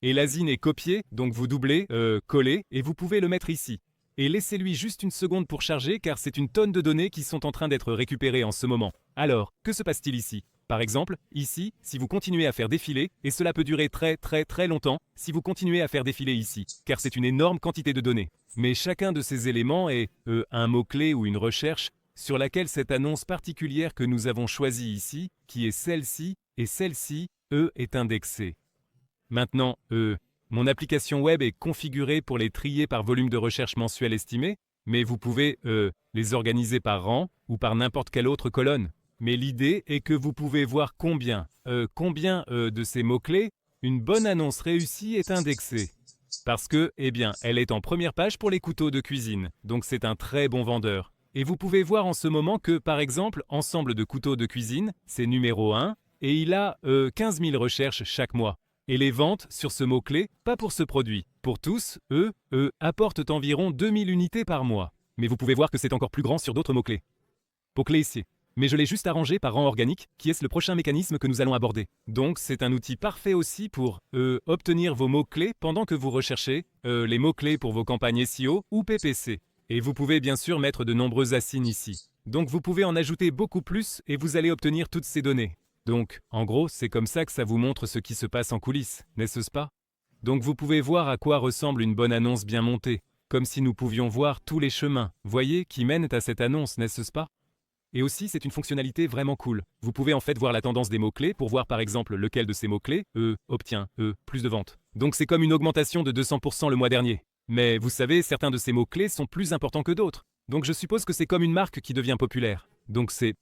Et l'asine est copié, donc vous doublez, collez, et vous pouvez le mettre ici. Et laissez-lui juste une seconde pour charger car c'est une tonne de données qui sont en train d'être récupérées en ce moment. Alors, que se passe-t-il ici? Par exemple, ici, si vous continuez à faire défiler, et cela peut durer très longtemps, si vous continuez à faire défiler ici, car c'est une énorme quantité de données. Mais chacun de ces éléments est, un mot-clé ou une recherche sur laquelle cette annonce particulière que nous avons choisie ici, qui est celle-ci, et celle-ci, est indexée. Maintenant, mon application web est configurée pour les trier par volume de recherche mensuel estimé, mais vous pouvez les organiser par rang ou par n'importe quelle autre colonne. Mais l'idée est que vous pouvez voir combien de ces mots-clés une bonne annonce réussie est indexée. Parce que, eh bien, elle est en première page pour les couteaux de cuisine, donc c'est un très bon vendeur. Et vous pouvez voir en ce moment que, par exemple, ensemble de couteaux de cuisine, c'est numéro 1, et il a 15 000 recherches chaque mois. Et les ventes sur ce mot-clé, pas pour ce produit. Pour tous, apportent environ 2000 unités par mois. Mais vous pouvez voir que c'est encore plus grand sur d'autres mots-clés. Mots-clés ici. Mais je l'ai juste arrangé par rang organique, qui est le prochain mécanisme que nous allons aborder. Donc c'est un outil parfait aussi pour obtenir vos mots-clés pendant que vous recherchez les mots-clés pour vos campagnes SEO ou PPC. Et vous pouvez bien sûr mettre de nombreuses assignes ici. Donc vous pouvez en ajouter beaucoup plus et vous allez obtenir toutes ces données. Donc, en gros, c'est comme ça que ça vous montre ce qui se passe en coulisses, n'est-ce pas? Donc vous pouvez voir à quoi ressemble une bonne annonce bien montée, comme si nous pouvions voir tous les chemins, voyez, qui mènent à cette annonce, n'est-ce pas? Et aussi, c'est une fonctionnalité vraiment cool. Vous pouvez en fait voir la tendance des mots-clés pour voir par exemple lequel de ces mots-clés, obtient, plus de ventes. Donc c'est comme une augmentation de 200% le mois dernier. Mais vous savez, certains de ces mots-clés sont plus importants que d'autres. Donc je suppose que c'est comme une marque qui devient populaire. Donc c'est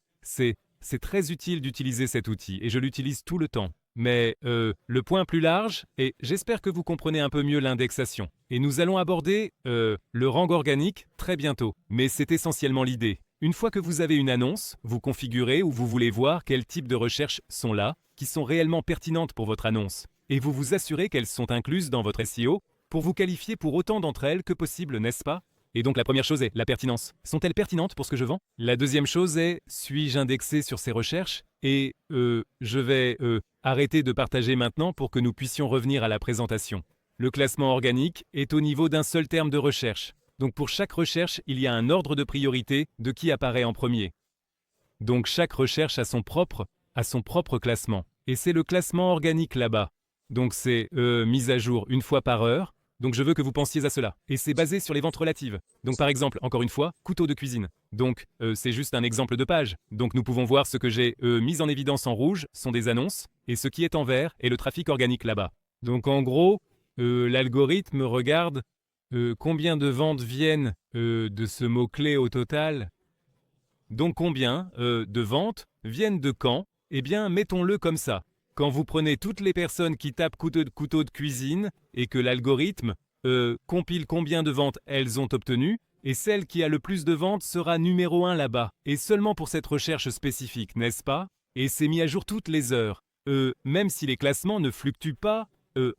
très utile d'utiliser cet outil et je l'utilise tout le temps. Mais le point plus large, et j'espère que vous comprenez un peu mieux l'indexation. Et nous allons aborder le rang organique très bientôt. Mais c'est essentiellement l'idée. Une fois que vous avez une annonce, vous configurez ou vous voulez voir quels types de recherches sont là, qui sont réellement pertinentes pour votre annonce. Et vous vous assurez qu'elles sont incluses dans votre SEO pour vous qualifier pour autant d'entre elles que possible, n'est-ce pas? Et donc la première chose est la pertinence. Sont-elles pertinentes pour ce que je vends? La deuxième chose est, suis-je indexé sur ces recherches? Et je vais arrêter de partager maintenant pour que nous puissions revenir à la présentation. Le classement organique est au niveau d'un seul terme de recherche. Donc pour chaque recherche, il y a un ordre de priorité de qui apparaît en premier. Donc chaque recherche a son propre classement. Et c'est le classement organique là-bas. Donc c'est mise à jour une fois par heure. Donc je veux que vous pensiez à cela. Et c'est basé sur les ventes relatives. Donc par exemple, encore une fois, couteau de cuisine. Donc c'est juste un exemple de page. Donc nous pouvons voir ce que j'ai mis en évidence en rouge sont des annonces. Et ce qui est en vert est le trafic organique là-bas. Donc en gros, l'algorithme regarde combien de ventes viennent de ce mot-clé au total. Donc combien de ventes viennent de quand? Eh bien, mettons-le comme ça. Quand vous prenez toutes les personnes qui tapent couteau de cuisine et que l'algorithme compile combien de ventes elles ont obtenues, et celle qui a le plus de ventes sera numéro 1 là-bas. Et seulement pour cette recherche spécifique, n'est-ce pas? Et c'est mis à jour toutes les heures. Même si les classements ne fluctuent pas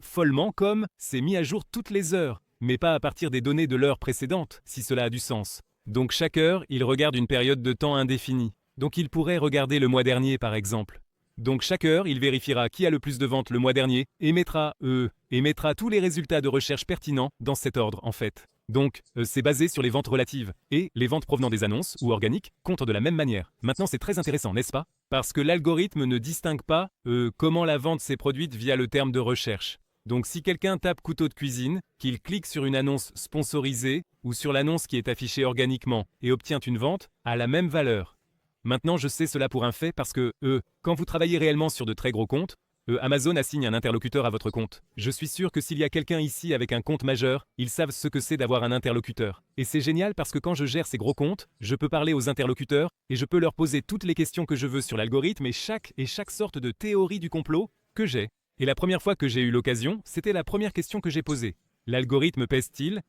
follement comme c'est mis à jour toutes les heures, mais pas à partir des données de l'heure précédente, si cela a du sens. Donc chaque heure, il regarde une période de temps indéfinie. Donc il pourrait regarder le mois dernier par exemple. Donc chaque heure, il vérifiera qui a le plus de ventes le mois dernier et mettra tous les résultats de recherche pertinents dans cet ordre en fait. Donc c'est basé sur les ventes relatives et les ventes provenant des annonces ou organiques comptent de la même manière. Maintenant c'est très intéressant, n'est-ce pas? Parce que l'algorithme ne distingue pas comment la vente s'est produite via le terme de recherche. Donc si quelqu'un tape couteau de cuisine, qu'il clique sur une annonce sponsorisée ou sur l'annonce qui est affichée organiquement et obtient une vente à la même valeur. Maintenant, je sais cela pour un fait parce que, quand vous travaillez réellement sur de très gros comptes, Amazon assigne un interlocuteur à votre compte. Je suis sûr que s'il y a quelqu'un ici avec un compte majeur, ils savent ce que c'est d'avoir un interlocuteur. Et c'est génial parce que quand je gère ces gros comptes, je peux parler aux interlocuteurs et je peux leur poser toutes les questions que je veux sur l'algorithme et chaque sorte de théorie du complot que j'ai. Et la première fois que j'ai eu l'occasion, c'était la première question que j'ai posée. L'algorithme pèse-t-il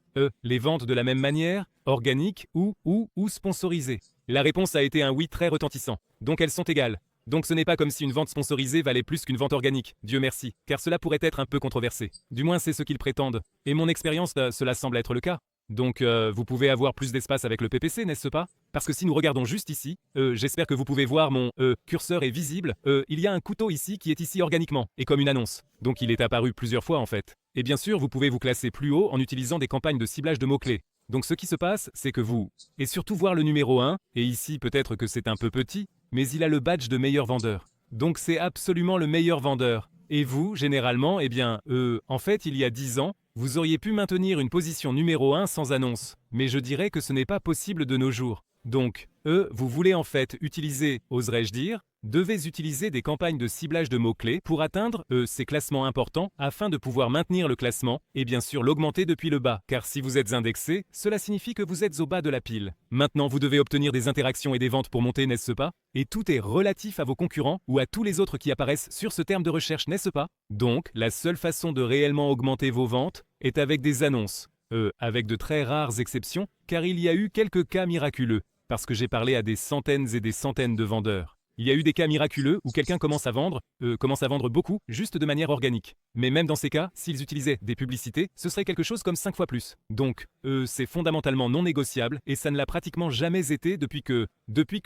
les ventes de la même manière, organiques ou sponsorisées? La réponse a été un oui très retentissant. Donc elles sont égales. Donc ce n'est pas comme si une vente sponsorisée valait plus qu'une vente organique, Dieu merci, car cela pourrait être un peu controversé. Du moins c'est ce qu'ils prétendent. Et mon expérience, cela semble être le cas. Donc vous pouvez avoir plus d'espace avec le PPC, n'est-ce pas? Parce que si nous regardons juste ici, j'espère que vous pouvez voir mon curseur est visible, il y a un couteau ici qui est ici organiquement, et comme une annonce. Donc il est apparu plusieurs fois en fait. Et bien sûr, vous pouvez vous classer plus haut en utilisant des campagnes de ciblage de mots-clés. Donc ce qui se passe, c'est que vous, et surtout voir le numéro 1, et ici peut-être que c'est un peu petit, mais il a le badge de meilleur vendeur. Donc c'est absolument le meilleur vendeur. Et vous, généralement, eh bien, en fait, il y a 10 ans, vous auriez pu maintenir une position numéro 1 sans annonce. Mais je dirais que ce n'est pas possible de nos jours. Donc, vous voulez en fait utiliser, oserais-je dire, devez utiliser des campagnes de ciblage de mots-clés pour atteindre, ces classements importants afin de pouvoir maintenir le classement et bien sûr l'augmenter depuis le bas. Car si vous êtes indexé, cela signifie que vous êtes au bas de la pile. Maintenant, vous devez obtenir des interactions et des ventes pour monter, n'est-ce pas? Et tout est relatif à vos concurrents ou à tous les autres qui apparaissent sur ce terme de recherche, n'est-ce pas? Donc, la seule façon de réellement augmenter vos ventes est avec des annonces. Avec de très rares exceptions, car il y a eu quelques cas miraculeux, parce que j'ai parlé à des centaines et des centaines de vendeurs. Il y a eu des cas miraculeux où quelqu'un commence à vendre beaucoup, juste de manière organique. Mais même dans ces cas, s'ils utilisaient des publicités, ce serait quelque chose comme 5 fois plus. Donc, c'est fondamentalement non négociable, et ça ne l'a pratiquement jamais été depuis que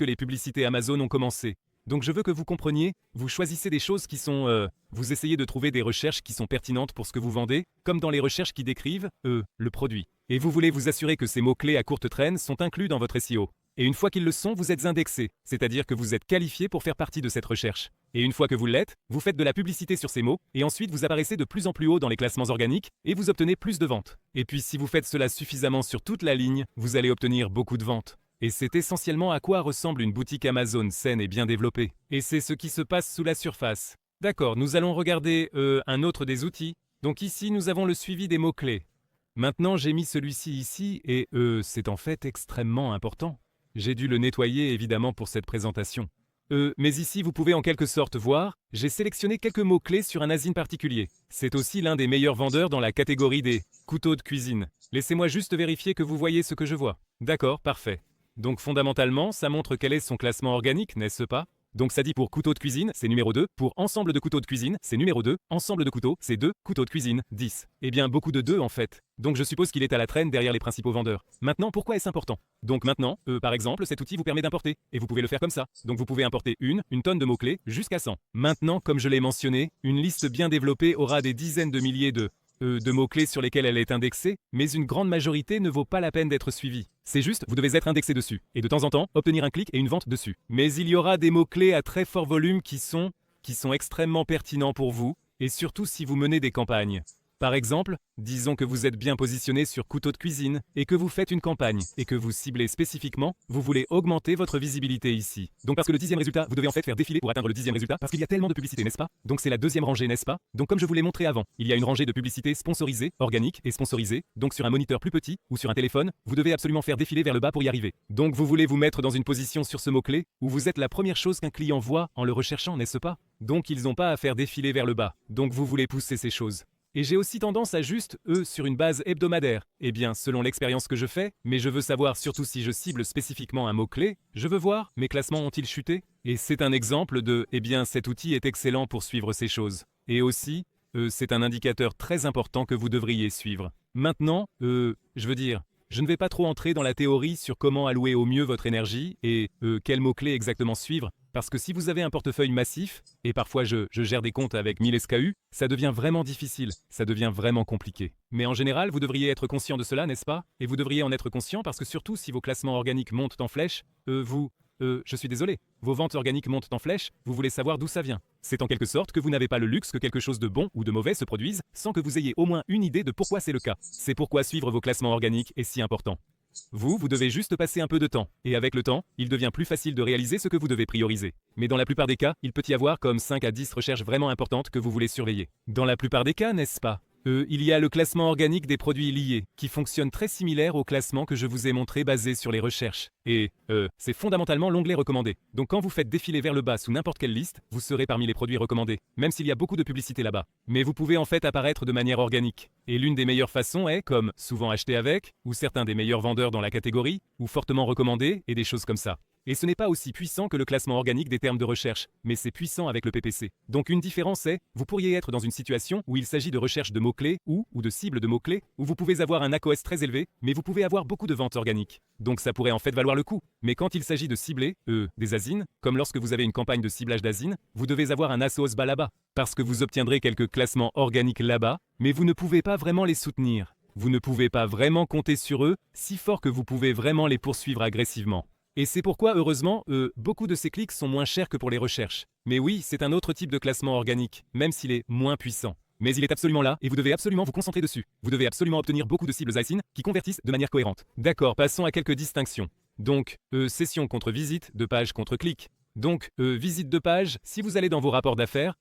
les publicités Amazon ont commencé. Donc je veux que vous compreniez, vous choisissez des choses qui sont... vous essayez de trouver des recherches qui sont pertinentes pour ce que vous vendez, comme dans les recherches qui décrivent, le produit. Et vous voulez vous assurer que ces mots-clés à courte traîne sont inclus dans votre SEO. Et une fois qu'ils le sont, vous êtes indexé, c'est-à-dire que vous êtes qualifié pour faire partie de cette recherche. Et une fois que vous l'êtes, vous faites de la publicité sur ces mots, et ensuite vous apparaissez de plus en plus haut dans les classements organiques, et vous obtenez plus de ventes. Et puis si vous faites cela suffisamment sur toute la ligne, vous allez obtenir beaucoup de ventes. Et c'est essentiellement à quoi ressemble une boutique Amazon saine et bien développée. Et c'est ce qui se passe sous la surface. D'accord, nous allons regarder un autre des outils. Donc ici, nous avons le suivi des mots-clés. Maintenant, j'ai mis celui-ci ici, et c'est en fait extrêmement important. J'ai dû le nettoyer évidemment pour cette présentation. Mais ici, vous pouvez en quelque sorte voir, j'ai sélectionné quelques mots-clés sur un asine particulier. C'est aussi l'un des meilleurs vendeurs dans la catégorie des couteaux de cuisine. Laissez-moi juste vérifier que vous voyez ce que je vois. D'accord, parfait. Donc fondamentalement, ça montre quel est son classement organique, n'est-ce pas? Donc ça dit pour couteau de cuisine, c'est numéro 2, pour ensemble de couteaux de cuisine, c'est numéro 2, ensemble de couteaux, c'est 2, couteaux de cuisine, 10. Eh bien beaucoup de 2 en fait. Donc je suppose qu'il est à la traîne derrière les principaux vendeurs. Maintenant, pourquoi est-ce important? Donc maintenant, par exemple, cet outil vous permet d'importer, et vous pouvez le faire comme ça. Donc vous pouvez importer une tonne de mots-clés, jusqu'à 100. Maintenant, comme je l'ai mentionné, une liste bien développée aura des dizaines de milliers de mots-clés sur lesquels elle est indexée, mais une grande majorité ne vaut pas la peine d'être suivie. C'est juste, vous devez être indexé dessus, et de temps en temps, obtenir un clic et une vente dessus. Mais il y aura des mots-clés à très fort volume qui sont extrêmement pertinents pour vous, et surtout si vous menez des campagnes. Par exemple, disons que vous êtes bien positionné sur couteau de cuisine, et que vous faites une campagne, et que vous ciblez spécifiquement, vous voulez augmenter votre visibilité ici. Donc parce que le 10e résultat, vous devez en fait faire défiler pour atteindre le 10e résultat, parce qu'il y a tellement de publicité, n'est-ce pas? Donc c'est la deuxième rangée, n'est-ce pas? Donc comme je vous l'ai montré avant, il y a une rangée de publicité sponsorisée, organique et sponsorisée, donc sur un moniteur plus petit, ou sur un téléphone, vous devez absolument faire défiler vers le bas pour y arriver. Donc vous voulez vous mettre dans une position sur ce mot-clé, où vous êtes la première chose qu'un client voit en le recherchant, n'est-ce pas? Donc ils n'ont pas à faire défiler vers le bas. Donc vous voulez pousser ces choses. Et j'ai aussi tendance à juste, sur une base hebdomadaire. Eh bien, selon l'expérience que je fais, mais je veux savoir surtout si je cible spécifiquement un mot-clé, je veux voir, mes classements ont-ils chuté? Et c'est un exemple de, eh bien, cet outil est excellent pour suivre ces choses. Et aussi, c'est un indicateur très important que vous devriez suivre. Maintenant, je veux dire, je ne vais pas trop entrer dans la théorie sur comment allouer au mieux votre énergie et quels mots-clés exactement suivre, parce que si vous avez un portefeuille massif, et parfois je gère des comptes avec 1000 SKU, ça devient vraiment difficile, ça devient vraiment compliqué. Mais en général, vous devriez être conscient de cela, n'est-ce pas? Et vous devriez en être conscient parce que surtout si vos classements organiques montent en flèche, je suis désolé, vos ventes organiques montent en flèche, vous voulez savoir d'où ça vient. C'est en quelque sorte que vous n'avez pas le luxe que quelque chose de bon ou de mauvais se produise sans que vous ayez au moins une idée de pourquoi c'est le cas. C'est pourquoi suivre vos classements organiques est si important. Vous devez juste passer un peu de temps, et avec le temps, il devient plus facile de réaliser ce que vous devez prioriser. Mais dans la plupart des cas, il peut y avoir comme 5 à 10 recherches vraiment importantes que vous voulez surveiller. Dans la plupart des cas, n'est-ce pas? Il y a le classement organique des produits liés, qui fonctionne très similaire au classement que je vous ai montré basé sur les recherches. Et, c'est fondamentalement l'onglet recommandé. Donc quand vous faites défiler vers le bas sous n'importe quelle liste, vous serez parmi les produits recommandés, même s'il y a beaucoup de publicité là-bas. Mais vous pouvez en fait apparaître de manière organique. Et l'une des meilleures façons est, comme souvent acheté avec, ou certains des meilleurs vendeurs dans la catégorie, ou fortement recommandés, et des choses comme ça. Et ce n'est pas aussi puissant que le classement organique des termes de recherche, mais c'est puissant avec le PPC. Donc une différence est, vous pourriez être dans une situation où il s'agit de recherche de mots-clés ou de cibles de mots-clés, où vous pouvez avoir un ACOS très élevé, mais vous pouvez avoir beaucoup de ventes organiques. Donc ça pourrait en fait valoir le coup. Mais quand il s'agit de cibler, des ASIN, comme lorsque vous avez une campagne de ciblage d'ASIN, vous devez avoir un ASOS bas là-bas, parce que vous obtiendrez quelques classements organiques là-bas, mais vous ne pouvez pas vraiment les soutenir. Vous ne pouvez pas vraiment compter sur eux, si fort que vous pouvez vraiment les poursuivre agressivement. Et c'est pourquoi, heureusement, beaucoup de ces clics sont moins chers que pour les recherches. Mais oui, c'est un autre type de classement organique, même s'il est moins puissant. Mais il est absolument là, et vous devez absolument vous concentrer dessus. Vous devez absolument obtenir beaucoup de cibles ASIN qui convertissent de manière cohérente. D'accord, passons à quelques distinctions. Donc, session contre visite, de page contre clic. Donc, visite de page, si vous allez dans vos rapports d'affaires,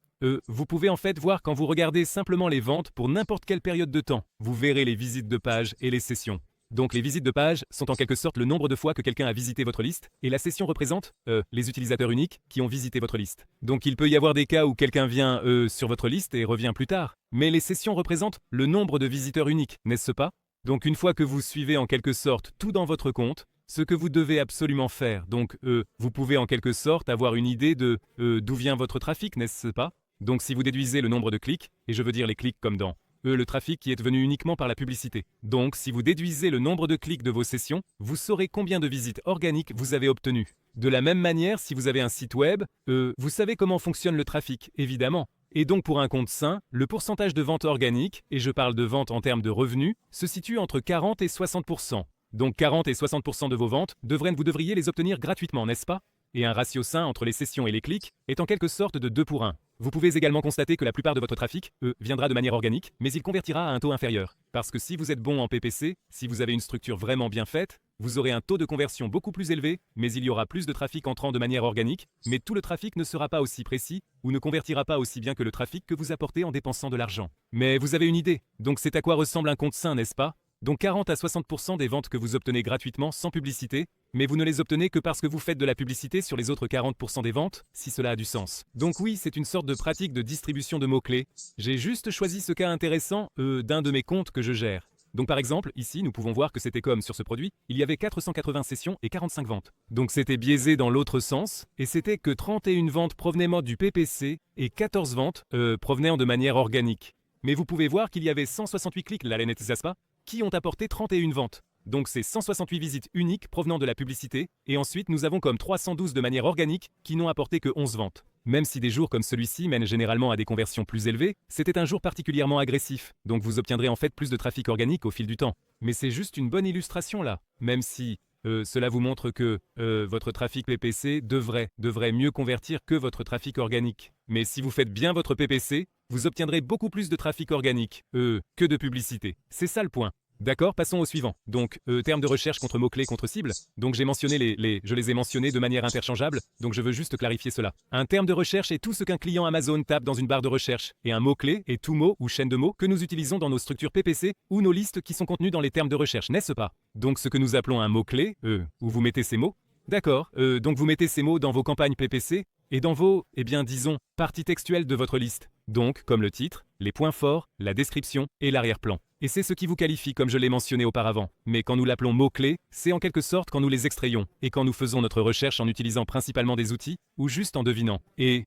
vous pouvez en fait voir quand vous regardez simplement les ventes pour n'importe quelle période de temps. Vous verrez les visites de page et les sessions. Donc les visites de page sont en quelque sorte le nombre de fois que quelqu'un a visité votre liste, et la session représente les utilisateurs uniques qui ont visité votre liste. Donc il peut y avoir des cas où quelqu'un vient sur votre liste et revient plus tard, mais les sessions représentent le nombre de visiteurs uniques, n'est-ce pas? Donc une fois que vous suivez en quelque sorte tout dans votre compte, ce que vous devez absolument faire, donc vous pouvez en quelque sorte avoir une idée de d'où vient votre trafic, n'est-ce pas? Donc si vous déduisez le nombre de clics, et je veux dire les clics comme dans le trafic qui est venu uniquement par la publicité. Donc, si vous déduisez le nombre de clics de vos sessions, vous saurez combien de visites organiques vous avez obtenues. De la même manière, si vous avez un site web, vous savez comment fonctionne le trafic, évidemment. Et donc pour un compte sain, le pourcentage de ventes organiques, et je parle de ventes en termes de revenus, se situe entre 40 et 60%. Donc 40 et 60% de vos ventes, vous devriez les obtenir gratuitement, n'est-ce pas? Et un ratio sain entre les sessions et les clics est en quelque sorte de 2 pour 1. Vous pouvez également constater que la plupart de votre trafic, viendra de manière organique, mais il convertira à un taux inférieur. Parce que si vous êtes bon en PPC, si vous avez une structure vraiment bien faite, vous aurez un taux de conversion beaucoup plus élevé, mais il y aura plus de trafic entrant de manière organique, mais tout le trafic ne sera pas aussi précis, ou ne convertira pas aussi bien que le trafic que vous apportez en dépensant de l'argent. Mais vous avez une idée, donc c'est à quoi ressemble un compte sain, n'est-ce pas? Donc 40 à 60% des ventes que vous obtenez gratuitement sans publicité, mais vous ne les obtenez que parce que vous faites de la publicité sur les autres 40% des ventes, si cela a du sens. Donc oui, c'est une sorte de pratique de distribution de mots-clés. J'ai juste choisi ce cas intéressant d'un de mes comptes que je gère. Donc par exemple, ici, nous pouvons voir que c'était comme sur ce produit, il y avait 480 sessions et 45 ventes. Donc c'était biaisé dans l'autre sens, et c'était que 31 ventes provenaient du PPC et 14 ventes provenaient de manière organique. Mais vous pouvez voir qu'il y avait 168 clics, la pas, qui ont apporté 31 ventes. Donc c'est 168 visites uniques provenant de la publicité, et ensuite nous avons comme 312 de manière organique qui n'ont apporté que 11 ventes. Même si des jours comme celui-ci mènent généralement à des conversions plus élevées, c'était un jour particulièrement agressif, donc vous obtiendrez en fait plus de trafic organique au fil du temps. Mais c'est juste une bonne illustration là, même si cela vous montre que votre trafic PPC devrait mieux convertir que votre trafic organique. Mais si vous faites bien votre PPC, vous obtiendrez beaucoup plus de trafic organique que de publicité. C'est ça le point. D'accord, passons au suivant. Donc, termes de recherche contre mots-clés contre cibles. Donc j'ai mentionné je les ai mentionnés de manière interchangeable, donc je veux juste clarifier cela. Un terme de recherche est tout ce qu'un client Amazon tape dans une barre de recherche, et un mot-clé est tout mot ou chaîne de mots que nous utilisons dans nos structures PPC ou nos listes qui sont contenues dans les termes de recherche, n'est-ce pas? Donc ce que nous appelons un mot-clé, où vous mettez ces mots. D'accord, donc vous mettez ces mots dans vos campagnes PPC et dans vos, disons, parties textuelles de votre liste. Donc, comme le titre, les points forts, la description et l'arrière-plan. Et c'est ce qui vous qualifie comme je l'ai mentionné auparavant. Mais quand nous l'appelons mots-clés, c'est en quelque sorte quand nous les extrayons, et quand nous faisons notre recherche en utilisant principalement des outils, ou juste en devinant. Et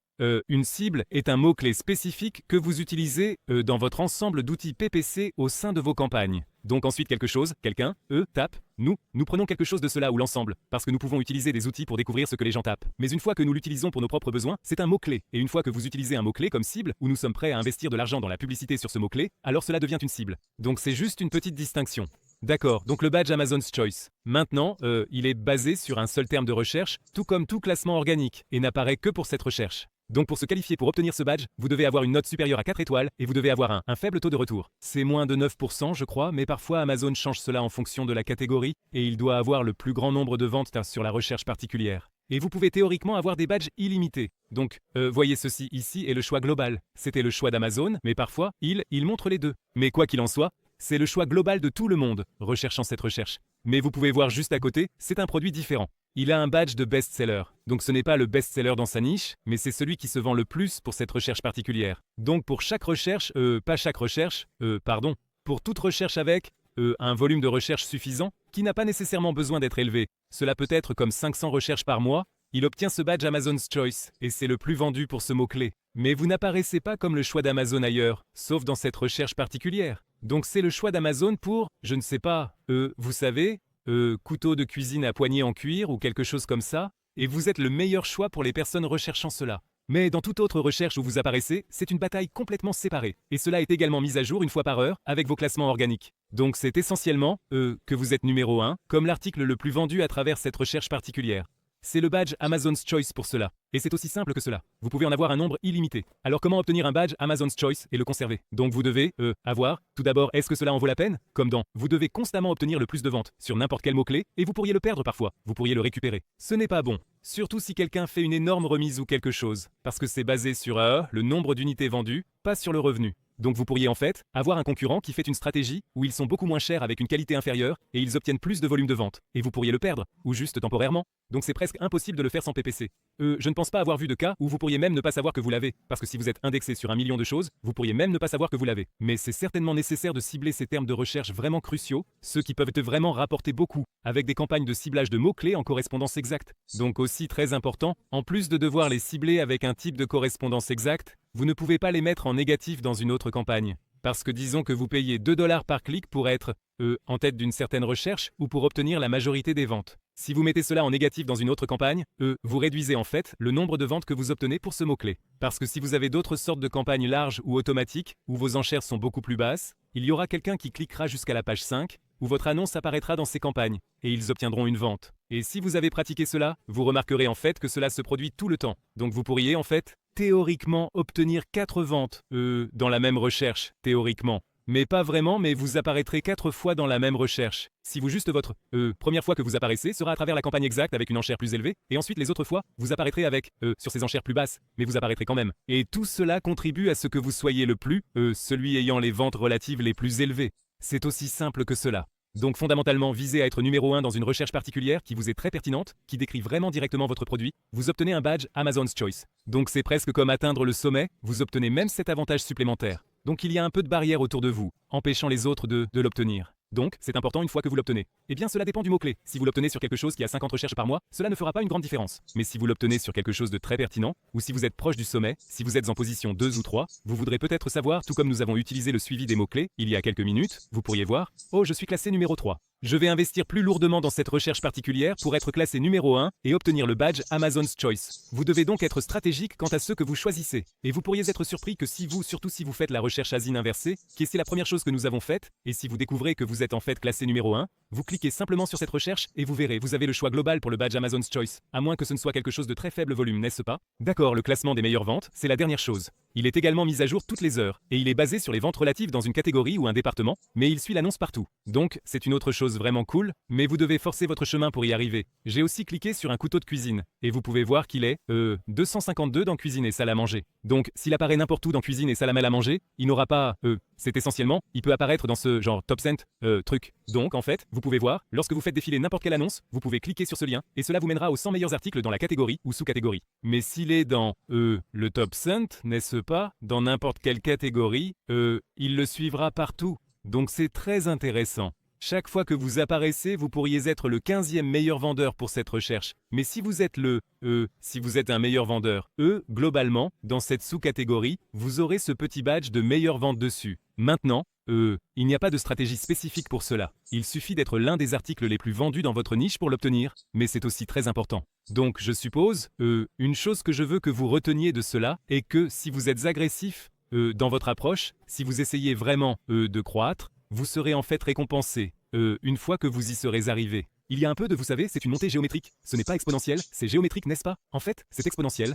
une cible est un mot-clé spécifique que vous utilisez dans votre ensemble d'outils PPC au sein de vos campagnes. Donc ensuite quelque chose, quelqu'un, tape, nous prenons quelque chose de cela ou l'ensemble, parce que nous pouvons utiliser des outils pour découvrir ce que les gens tapent. Mais une fois que nous l'utilisons pour nos propres besoins, c'est un mot-clé. Et une fois que vous utilisez un mot-clé comme cible, où nous sommes prêts à investir de l'argent dans la publicité sur ce mot-clé, alors cela devient une cible. Donc c'est juste une petite distinction. D'accord, donc le badge Amazon's Choice. Maintenant, il est basé sur un seul terme de recherche, tout comme tout classement organique, et n'apparaît que pour cette recherche. Donc pour se qualifier pour obtenir ce badge, vous devez avoir une note supérieure à 4 étoiles et vous devez avoir un faible taux de retour. C'est moins de 9% je crois, mais parfois Amazon change cela en fonction de la catégorie et il doit avoir le plus grand nombre de ventes sur la recherche particulière. Et vous pouvez théoriquement avoir des badges illimités. Donc, voyez ceci ici est le choix global. C'était le choix d'Amazon, mais parfois, il montre les deux. Mais quoi qu'il en soit, c'est le choix global de tout le monde, recherchant cette recherche. Mais vous pouvez voir juste à côté, c'est un produit différent. Il a un badge de best-seller. Donc ce n'est pas le best-seller dans sa niche, mais c'est celui qui se vend le plus pour cette recherche particulière. Donc pour chaque recherche, pour toute recherche avec, un volume de recherche suffisant, qui n'a pas nécessairement besoin d'être élevé. Cela peut être comme 500 recherches par mois. Il obtient ce badge Amazon's Choice, et c'est le plus vendu pour ce mot-clé. Mais vous n'apparaissez pas comme le choix d'Amazon ailleurs, sauf dans cette recherche particulière. Donc c'est le choix d'Amazon pour, je ne sais pas, vous savez, couteau de cuisine à poignée en cuir ou quelque chose comme ça, et vous êtes le meilleur choix pour les personnes recherchant cela. Mais dans toute autre recherche où vous apparaissez, c'est une bataille complètement séparée, et cela est également mis à jour une fois par heure avec vos classements organiques. Donc c'est essentiellement, que vous êtes numéro 1, comme l'article le plus vendu à travers cette recherche particulière. C'est le badge Amazon's Choice pour cela. Et c'est aussi simple que cela. Vous pouvez en avoir un nombre illimité. Alors comment obtenir un badge Amazon's Choice et le conserver? Donc vous devez, avoir, tout d'abord, est-ce que cela en vaut la peine? Comme dans, vous devez constamment obtenir le plus de ventes sur n'importe quel mot-clé, et vous pourriez le perdre parfois. Vous pourriez le récupérer. Ce n'est pas bon. Surtout si quelqu'un fait une énorme remise ou quelque chose. Parce que c'est basé sur le nombre d'unités vendues, pas sur le revenu. Donc vous pourriez en fait avoir un concurrent qui fait une stratégie où ils sont beaucoup moins chers avec une qualité inférieure et ils obtiennent plus de volume de vente. Et vous pourriez le perdre, ou juste temporairement. Donc c'est presque impossible de le faire sans PPC. Je ne pense pas avoir vu de cas où vous pourriez même ne pas savoir que vous l'avez. Parce que si vous êtes indexé sur 1 million de choses, vous pourriez même ne pas savoir que vous l'avez. Mais c'est certainement nécessaire de cibler ces termes de recherche vraiment cruciaux, ceux qui peuvent vraiment rapporter beaucoup, avec des campagnes de ciblage de mots-clés en correspondance exacte. Donc aussi très important, en plus de devoir les cibler avec un type de correspondance exacte, vous ne pouvez pas les mettre en négatif dans une autre campagne. Parce que disons que vous payez 2 $ par clic pour être, en tête d'une certaine recherche ou pour obtenir la majorité des ventes. Si vous mettez cela en négatif dans une autre campagne, vous réduisez en fait le nombre de ventes que vous obtenez pour ce mot-clé. Parce que si vous avez d'autres sortes de campagnes larges ou automatiques, où vos enchères sont beaucoup plus basses, il y aura quelqu'un qui cliquera jusqu'à la page 5, où votre annonce apparaîtra dans ces campagnes, et ils obtiendront une vente. Et si vous avez pratiqué cela, vous remarquerez en fait que cela se produit tout le temps. Donc vous pourriez en fait, théoriquement, obtenir 4 ventes, dans la même recherche, théoriquement. Mais pas vraiment, mais vous apparaîtrez 4 fois dans la même recherche. Si vous juste votre première fois que vous apparaissez sera à travers la campagne exacte avec une enchère plus élevée, et ensuite les autres fois, vous apparaîtrez avec, sur ces enchères plus basses, mais vous apparaîtrez quand même. Et tout cela contribue à ce que vous soyez le plus, celui ayant les ventes relatives les plus élevées. C'est aussi simple que cela. Donc fondamentalement, visez à être numéro 1 dans une recherche particulière qui vous est très pertinente, qui décrit vraiment directement votre produit, vous obtenez un badge Amazon's Choice. Donc c'est presque comme atteindre le sommet, vous obtenez même cet avantage supplémentaire. Donc il y a un peu de barrière autour de vous, empêchant les autres de l'obtenir. Donc, c'est important une fois que vous l'obtenez. Eh bien, cela dépend du mot-clé. Si vous l'obtenez sur quelque chose qui a 50 recherches par mois, cela ne fera pas une grande différence. Mais si vous l'obtenez sur quelque chose de très pertinent, ou si vous êtes proche du sommet, si vous êtes en position 2 ou 3, vous voudrez peut-être savoir, tout comme nous avons utilisé le suivi des mots-clés, il y a quelques minutes, vous pourriez voir, oh, je suis classé numéro 3. Je vais investir plus lourdement dans cette recherche particulière pour être classé numéro 1 et obtenir le badge Amazon's Choice. Vous devez donc être stratégique quant à ceux que vous choisissez. Et vous pourriez être surpris que si vous, surtout si vous faites la recherche ASIN inversée, qui est la première chose que nous avons faite, et si vous découvrez que vous êtes en fait classé numéro 1, vous cliquez simplement sur cette recherche et vous verrez, vous avez le choix global pour le badge Amazon's Choice, à moins que ce ne soit quelque chose de très faible volume, n'est-ce pas? D'accord, le classement des meilleures ventes, c'est la dernière chose. Il est également mis à jour toutes les heures, et il est basé sur les ventes relatives dans une catégorie ou un département, mais il suit l'annonce partout. Donc, c'est une autre chose vraiment cool, mais vous devez forcer votre chemin pour y arriver. J'ai aussi cliqué sur un couteau de cuisine, et vous pouvez voir qu'il est, 252 dans cuisine et salle à manger. Donc, s'il apparaît n'importe où dans cuisine et salle à manger, il n'aura pas, c'est essentiellement, il peut apparaître dans ce genre top cent, truc. Donc, en fait, vous pouvez voir, lorsque vous faites défiler n'importe quelle annonce, vous pouvez cliquer sur ce lien, et cela vous mènera aux 100 meilleurs articles dans la catégorie ou sous-catégorie. Mais s'il est dans, le top cent, n'est-ce pas, dans n'importe quelle catégorie, il le suivra partout. Donc c'est très intéressant. Chaque fois que vous apparaissez, vous pourriez être le 15e meilleur vendeur pour cette recherche. Mais si vous êtes si vous êtes un meilleur vendeur, globalement, dans cette sous-catégorie, vous aurez ce petit badge de meilleure vente dessus. Maintenant, il n'y a pas de stratégie spécifique pour cela. Il suffit d'être l'un des articles les plus vendus dans votre niche pour l'obtenir, mais c'est aussi très important. Donc je suppose, une chose que je veux que vous reteniez de cela est que si vous êtes agressif dans votre approche, si vous essayez vraiment de croître, vous serez en fait récompensé une fois que vous y serez arrivé. Il y a un peu de, vous savez, c'est une montée géométrique. Ce n'est pas exponentiel, c'est géométrique, n'est-ce pas? En fait, c'est exponentiel,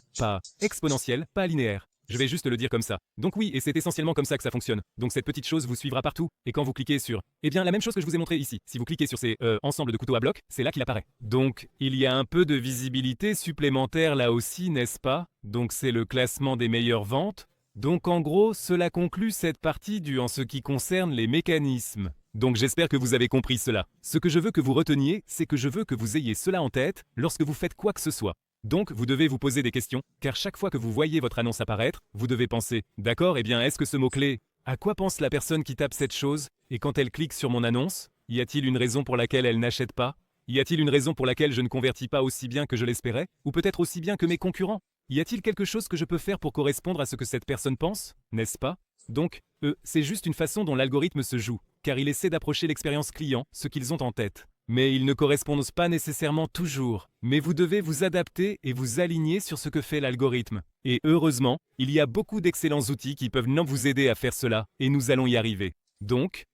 pas linéaire. Je vais juste le dire comme ça. Donc oui, et c'est essentiellement comme ça que ça fonctionne. Donc cette petite chose vous suivra partout. Et quand vous cliquez sur, eh bien la même chose que je vous ai montré ici. Si vous cliquez sur ces ensembles de couteaux à blocs, c'est là qu'il apparaît. Donc il y a un peu de visibilité supplémentaire là aussi, n'est-ce pas? Donc c'est le classement des meilleures ventes. Donc en gros, cela conclut cette partie en ce qui concerne les mécanismes. Donc j'espère que vous avez compris cela. Ce que je veux que vous reteniez, c'est que je veux que vous ayez cela en tête lorsque vous faites quoi que ce soit. Donc vous devez vous poser des questions, car chaque fois que vous voyez votre annonce apparaître, vous devez penser, d'accord, eh bien est-ce que ce mot-clé À quoi pense la personne qui tape cette chose, et quand elle clique sur mon annonce, y a-t-il une raison pour laquelle elle n'achète pas? Y a-t-il une raison pour laquelle je ne convertis pas aussi bien que je l'espérais, ou peut-être aussi bien que mes concurrents? Y a-t-il quelque chose que je peux faire pour correspondre à ce que cette personne pense, n'est-ce pas? Donc, c'est juste une façon dont l'algorithme se joue, car il essaie d'approcher l'expérience client, ce qu'ils ont en tête. Mais ils ne correspondent pas nécessairement toujours. Mais vous devez vous adapter et vous aligner sur ce que fait l'algorithme. Et heureusement, il y a beaucoup d'excellents outils qui peuvent vous aider à faire cela, et nous allons y arriver. Donc,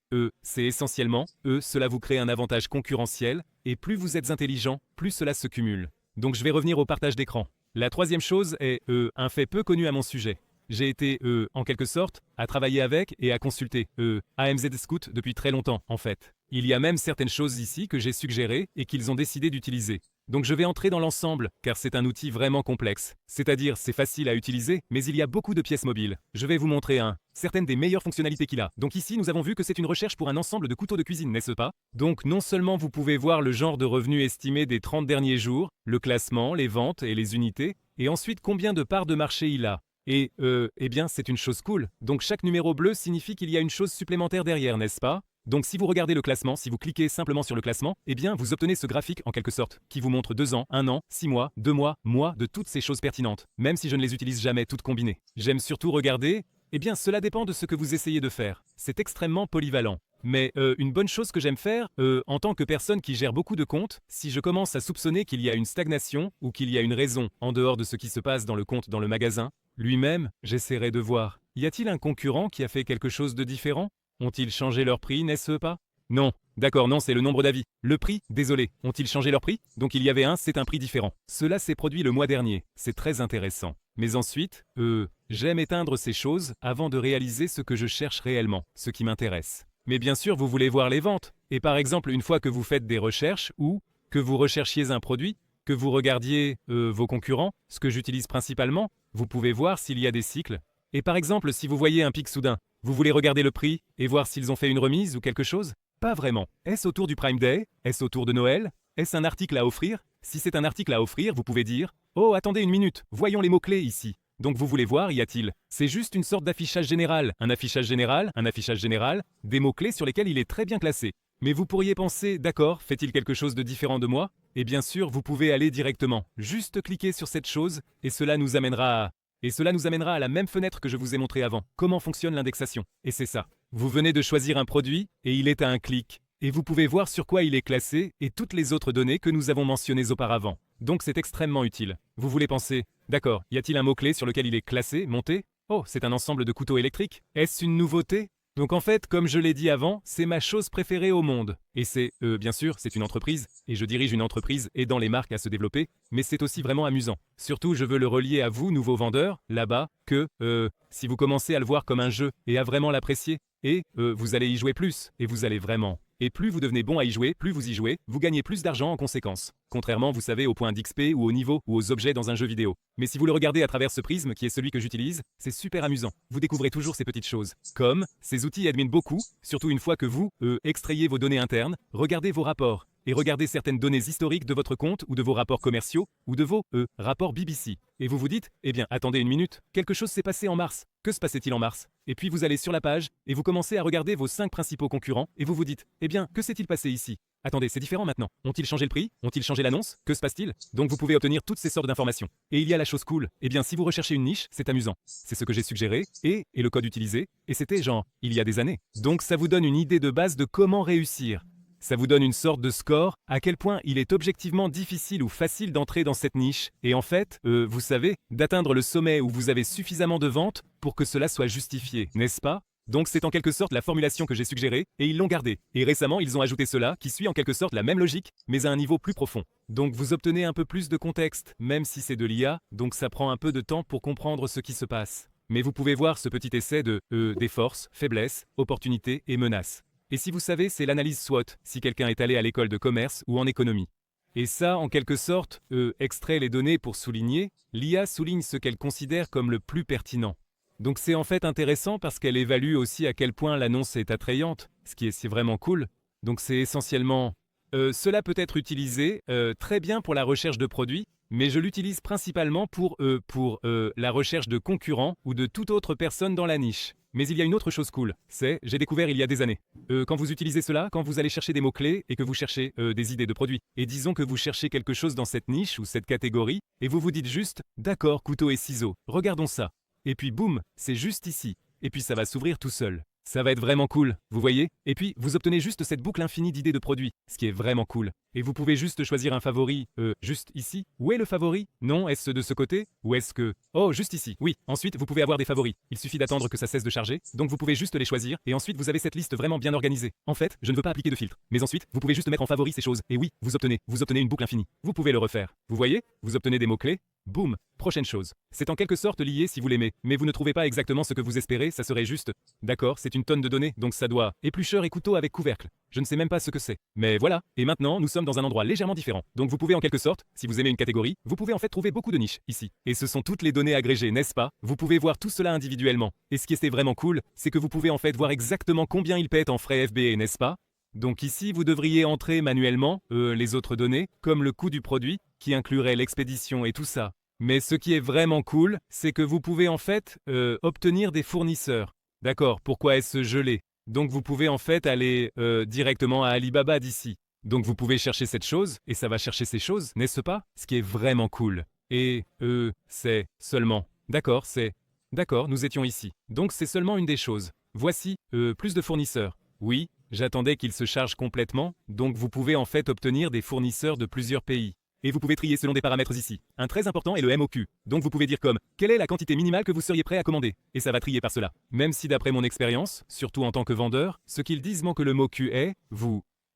c'est essentiellement, cela vous crée un avantage concurrentiel, et plus vous êtes intelligent, plus cela se cumule. Donc je vais revenir au partage d'écran. La troisième chose est, un fait peu connu à mon sujet. J'ai été, en quelque sorte, à travailler avec et à consulter, AMZ Scout depuis très longtemps, en fait. Il y a même certaines choses ici que j'ai suggérées et qu'ils ont décidé d'utiliser. Donc je vais entrer dans l'ensemble, car c'est un outil vraiment complexe. C'est-à-dire, c'est facile à utiliser, mais il y a beaucoup de pièces mobiles. Je vais vous montrer certaines des meilleures fonctionnalités qu'il a. Donc ici, nous avons vu que c'est une recherche pour un ensemble de couteaux de cuisine, n'est-ce pas? Donc non seulement vous pouvez voir le genre de revenus estimés des 30 derniers jours, le classement, les ventes et les unités, et ensuite combien de parts de marché il a. Et, eh bien, c'est une chose cool. Donc chaque numéro bleu signifie qu'il y a une chose supplémentaire derrière, n'est-ce pas? Donc si vous regardez le classement, si vous cliquez simplement sur le classement, eh bien, vous obtenez ce graphique en quelque sorte, qui vous montre 2 ans, 1 an, 6 mois, 2 mois, mois de toutes ces choses pertinentes, même si je ne les utilise jamais toutes combinées. J'aime surtout regarder, eh bien, cela dépend de ce que vous essayez de faire. C'est extrêmement polyvalent. Mais une bonne chose que j'aime faire, en tant que personne qui gère beaucoup de comptes, si je commence à soupçonner qu'il y a une stagnation ou qu'il y a une raison en dehors de ce qui se passe dans le compte dans le magasin, lui-même, j'essaierai de voir. Y a-t-il un concurrent qui a fait quelque chose de différent? Ont-ils changé leur prix, n'est-ce pas? Non. D'accord, non, c'est le nombre d'avis. Le prix, désolé. Ont-ils changé leur prix? Donc il y avait c'est un prix différent. Cela s'est produit le mois dernier. C'est très intéressant. Mais ensuite, j'aime éteindre ces choses avant de réaliser ce que je cherche réellement, ce qui m'intéresse. Mais bien sûr, vous voulez voir les ventes. Et par exemple, une fois que vous faites des recherches ou que vous recherchiez un produit, que vous regardiez vos concurrents, ce que j'utilise principalement, vous pouvez voir s'il y a des cycles. Et par exemple, si vous voyez un pic soudain, vous voulez regarder le prix et voir s'ils ont fait une remise ou quelque chose? Pas vraiment. Est-ce autour du Prime Day? Est-ce autour de Noël? Est-ce un article à offrir? Si c'est un article à offrir, vous pouvez dire « Oh, attendez une minute, voyons les mots-clés ici ». Donc vous voulez voir, y a-t-il? C'est juste une sorte d'affichage général, un affichage général, des mots-clés sur lesquels il est très bien classé. Mais vous pourriez penser, d'accord, fait-il quelque chose de différent de moi? Et bien sûr, vous pouvez aller directement, juste cliquer sur cette chose, et cela nous amènera à la même fenêtre que je vous ai montré avant, comment fonctionne l'indexation. Et c'est ça. Vous venez de choisir un produit, et il est à un clic. Et vous pouvez voir sur quoi il est classé, et toutes les autres données que nous avons mentionnées auparavant. Donc c'est extrêmement utile. Vous voulez penser, d'accord, y a-t-il un mot-clé sur lequel il est classé, monté? Oh, c'est un ensemble de couteaux électriques. Est-ce une nouveauté? Donc en fait, comme je l'ai dit avant, c'est ma chose préférée au monde. Et c'est, bien sûr, c'est une entreprise, et je dirige une entreprise aidant les marques à se développer, mais c'est aussi vraiment amusant. Surtout, je veux le relier à vous, nouveaux vendeurs, là-bas, que, si vous commencez à le voir comme un jeu et à vraiment l'apprécier, et, vous allez y jouer plus, et vous allez vraiment. Et plus vous devenez bon à y jouer, plus vous y jouez, vous gagnez plus d'argent en conséquence. Contrairement, vous savez, au point d'XP ou au niveau ou aux objets dans un jeu vidéo. Mais si vous le regardez à travers ce prisme qui est celui que j'utilise, c'est super amusant. Vous découvrez toujours ces petites choses. Comme, ces outils aident beaucoup, surtout une fois que vous, extrayez vos données internes, regardez vos rapports, et regardez certaines données historiques de votre compte ou de vos rapports commerciaux, ou de vos, rapports BBC. Et vous vous dites, eh bien, attendez une minute, quelque chose s'est passé en mars. Que se passait-il en mars? Et puis vous allez sur la page, et vous commencez à regarder vos 5 principaux concurrents, et vous vous dites, eh bien, que s'est-il passé ici? Attendez, c'est différent maintenant. Ont-ils changé le prix? Ont-ils changé l'annonce? Que se passe-t-il? Donc vous pouvez obtenir toutes ces sortes d'informations. Et il y a la chose cool. Eh bien, si vous recherchez une niche, c'est amusant. C'est ce que j'ai suggéré, et le code utilisé, et c'était genre, il y a des années. Donc ça vous donne une idée de base de comment réussir. Ça vous donne une sorte de score, à quel point il est objectivement difficile ou facile d'entrer dans cette niche, et en fait, vous savez, d'atteindre le sommet où vous avez suffisamment de ventes pour que cela soit justifié, n'est-ce pas? Donc c'est en quelque sorte la formulation que j'ai suggérée, et ils l'ont gardée. Et récemment, ils ont ajouté cela, qui suit en quelque sorte la même logique, mais à un niveau plus profond. Donc vous obtenez un peu plus de contexte, même si c'est de l'IA, donc ça prend un peu de temps pour comprendre ce qui se passe. Mais vous pouvez voir ce petit essai de des forces, faiblesses, opportunités et menaces. Et si vous savez, c'est l'analyse SWOT, si quelqu'un est allé à l'école de commerce ou en économie. Et ça, en quelque sorte, extrait les données pour souligner, l'IA souligne ce qu'elle considère comme le plus pertinent. Donc c'est en fait intéressant parce qu'elle évalue aussi à quel point l'annonce est attrayante, ce qui est c'est vraiment cool. Donc c'est essentiellement... cela peut être utilisé très bien pour la recherche de produits, mais je l'utilise principalement pour la recherche de concurrents ou de toute autre personne dans la niche. Mais il y a une autre chose cool, j'ai découvert il y a des années. Quand vous utilisez cela, quand vous allez chercher des mots-clés et que vous cherchez des idées de produits, et disons que vous cherchez quelque chose dans cette niche ou cette catégorie, et vous vous dites juste, d'accord, couteau et ciseaux, regardons ça. Et puis boum, c'est juste ici. Et puis ça va s'ouvrir tout seul. Ça va être vraiment cool, vous voyez? Et puis, vous obtenez juste cette boucle infinie d'idées de produits, ce qui est vraiment cool. Et vous pouvez juste choisir un favori, juste ici. Où est le favori? Non, est-ce de ce côté? Ou est-ce que... Oh, juste ici, oui. Ensuite, vous pouvez avoir des favoris. Il suffit d'attendre que ça cesse de charger, donc vous pouvez juste les choisir, et ensuite vous avez cette liste vraiment bien organisée. En fait, je ne veux pas appliquer de filtre, mais ensuite, vous pouvez juste mettre en favori ces choses, et oui, vous obtenez une boucle infinie. Vous pouvez le refaire. Vous voyez? Vous obtenez des mots-clés. Boum, prochaine chose. C'est en quelque sorte lié si vous l'aimez, mais vous ne trouvez pas exactement ce que vous espérez, ça serait juste... D'accord, c'est une tonne de données, donc ça doit... Éplucheur et couteau avec couvercle. Je ne sais même pas ce que c'est. Mais voilà, et maintenant, nous sommes dans un endroit légèrement différent. Donc vous pouvez en quelque sorte, si vous aimez une catégorie, vous pouvez en fait trouver beaucoup de niches, ici. Et ce sont toutes les données agrégées, n'est-ce pas? Vous pouvez voir tout cela individuellement. Et ce qui est vraiment cool, c'est que vous pouvez en fait voir exactement combien il pète en frais FBA, n'est-ce pas? Donc ici, vous devriez entrer manuellement les autres données, comme le coût du produit, qui inclurait l'expédition et tout ça. Mais ce qui est vraiment cool, c'est que vous pouvez en fait obtenir des fournisseurs. D'accord, pourquoi est-ce gelé? Donc vous pouvez en fait aller directement à Alibaba d'ici. Donc vous pouvez chercher cette chose, et ça va chercher ces choses, n'est-ce pas? Ce qui est vraiment cool. Et c'est seulement. D'accord, D'accord, nous étions ici. Donc c'est seulement une des choses. Voici, plus de fournisseurs. Oui, j'attendais qu'ils se chargent complètement, donc vous pouvez en fait obtenir des fournisseurs de plusieurs pays. Et vous pouvez trier selon des paramètres ici. Un très important est le MOQ. Donc vous pouvez dire comme, quelle est la quantité minimale que vous seriez prêt à commander? Et ça va trier par cela. Même si d'après mon expérience, surtout en tant que vendeur, ce qu'ils disent que le MOQ est,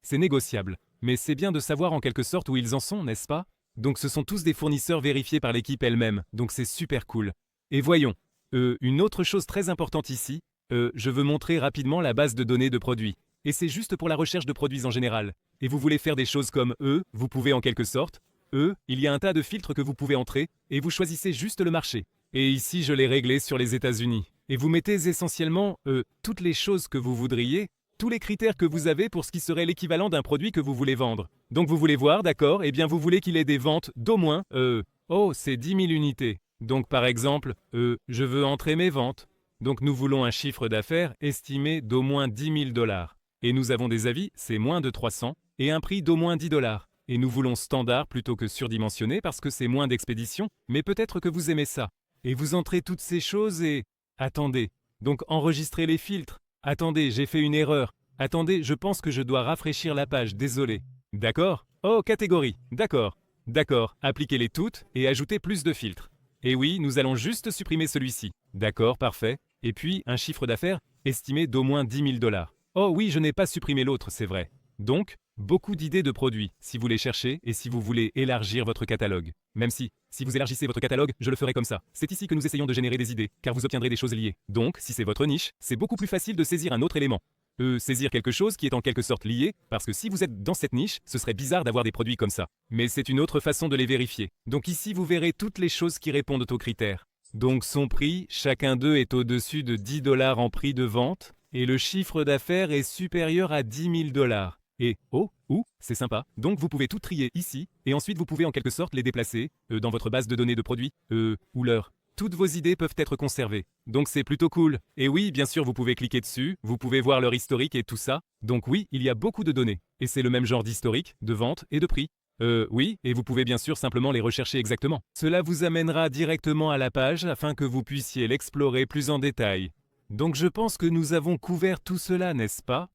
c'est négociable. Mais c'est bien de savoir en quelque sorte où ils en sont, n'est-ce pas? Donc ce sont tous des fournisseurs vérifiés par l'équipe elle-même, donc c'est super cool. Et voyons, une autre chose très importante ici, je veux montrer rapidement la base de données de produits. Et c'est juste pour la recherche de produits en général. Et vous voulez faire des choses comme vous pouvez en quelque sorte, il y a un tas de filtres que vous pouvez entrer, et vous choisissez juste le marché. Et ici je l'ai réglé sur les États-Unis. Et vous mettez essentiellement toutes les choses que vous voudriez, tous les critères que vous avez pour ce qui serait l'équivalent d'un produit que vous voulez vendre. Donc vous voulez voir, d'accord, eh bien vous voulez qu'il ait des ventes d'au moins, c'est 10 000 unités. Donc par exemple, je veux entrer mes ventes. Donc nous voulons un chiffre d'affaires estimé d'au moins 10 000 $. Et nous avons des avis, c'est moins de 300, et un prix d'au moins 10 $. Et nous voulons standard plutôt que surdimensionné parce que c'est moins d'expédition, mais peut-être que vous aimez ça. Et vous entrez toutes ces choses et... Attendez, donc enregistrez les filtres. Attendez, j'ai fait une erreur. Attendez, je pense que je dois rafraîchir la page, désolé. D'accord? Oh, catégorie, d'accord. D'accord, appliquez-les toutes et ajoutez plus de filtres. Et oui, nous allons juste supprimer celui-ci. D'accord, parfait. Et puis, un chiffre d'affaires estimé d'au moins 10 000 $. Oh oui, je n'ai pas supprimé l'autre, c'est vrai. Donc, beaucoup d'idées de produits, si vous les cherchez et si vous voulez élargir votre catalogue. Même si vous élargissez votre catalogue, je le ferai comme ça. C'est ici que nous essayons de générer des idées, car vous obtiendrez des choses liées. Donc, si c'est votre niche, c'est beaucoup plus facile de saisir un autre élément. Saisir quelque chose qui est en quelque sorte lié, parce que si vous êtes dans cette niche, ce serait bizarre d'avoir des produits comme ça. Mais c'est une autre façon de les vérifier. Donc ici, vous verrez toutes les choses qui répondent aux critères. Donc son prix, chacun d'eux est au-dessus de 10 $ en prix de vente, et le chiffre d'affaires est supérieur à 10 000 $. Et, c'est sympa. Donc vous pouvez tout trier ici, et ensuite vous pouvez en quelque sorte les déplacer dans votre base de données de produits, ou leur. Toutes vos idées peuvent être conservées. Donc c'est plutôt cool. Et oui, bien sûr, vous pouvez cliquer dessus, vous pouvez voir leur historique et tout ça. Donc oui, il y a beaucoup de données. Et c'est le même genre d'historique, de vente et de prix. Oui, et vous pouvez bien sûr simplement les rechercher exactement. Cela vous amènera directement à la page afin que vous puissiez l'explorer plus en détail. Donc je pense que nous avons couvert tout cela, n'est-ce pas?